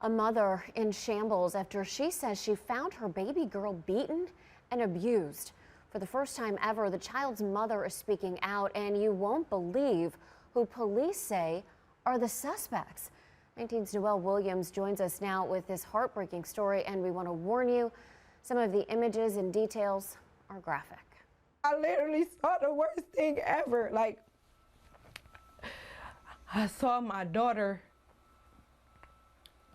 A mother in shambles after she says she found her baby girl beaten and abused. For the first time ever, the child's mother is speaking out, and you won't believe who police say are the suspects. 19's Noelle Williams joins us now with this heartbreaking story, and we want to warn you, some of the images and details are graphic. I literally saw the worst thing ever. Like, I saw my daughter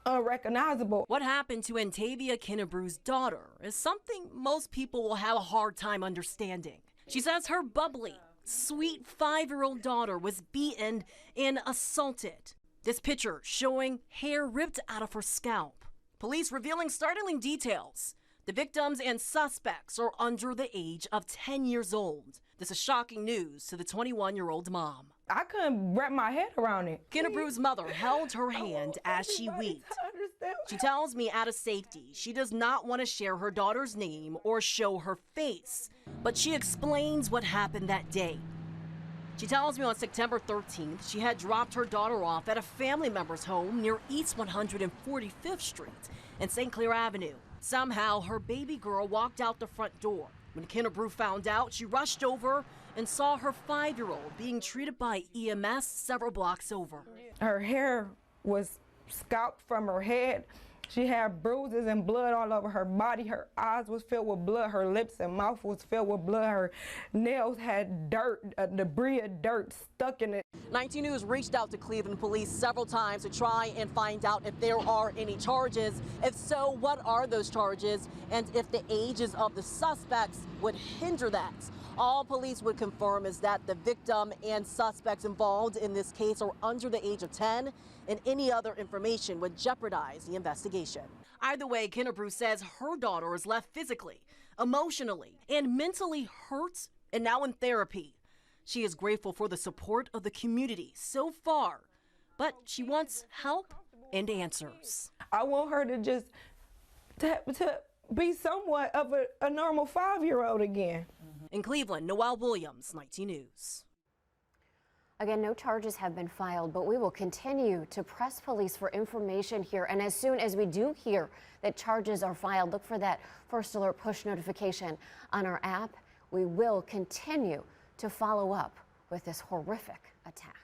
unrecognizable. What happened to Antavia Kinnebrew's daughter is something most people will have a hard time understanding. She says her bubbly, sweet 5-year-old daughter was beaten and assaulted. This picture showing hair ripped out of her scalp. Police revealing startling details. The victims and suspects are under the age of 10 years old. This is shocking news to the 21-year-old mom. I couldn't wrap my head around it. Kinnebrew's mother held her hand as she wept. She tells me out of safety, she does not want to share her daughter's name or show her face, but she explains what happened that day. She tells me on September 13th, she had dropped her daughter off at a family member's home near East 145th Street and St. Clair Avenue. Somehow, her baby girl walked out the front door. When Kinnebrew found out, she rushed over and saw her 5-year-old being treated by EMS several blocks over. Her hair was scalped from her head. She had bruises and blood all over her body. Her eyes was filled with blood. Her lips and mouth was filled with blood. Her nails had dirt, debris of dirt stuck in it. 19 News reached out to Cleveland police several times to try and find out if there are any charges. If so, what are those charges? And if the ages of the suspects would hinder that. All police would confirm is that the victim and suspects involved in this case are under the age of 10, and any other information would jeopardize the investigation. Either way, Kinnebrew says her daughter is left physically, emotionally, and mentally hurt and now in therapy. She is grateful for the support of the community so far, but she wants help and answers. I want her to just to be somewhat of a normal 5-year-old again. In Cleveland, Noelle Williams, 19 News. Again, no charges have been filed, but we will continue to press police for information here. And as soon as we do hear that charges are filed, look for that first alert push notification on our app. We will continue to follow up with this horrific attack.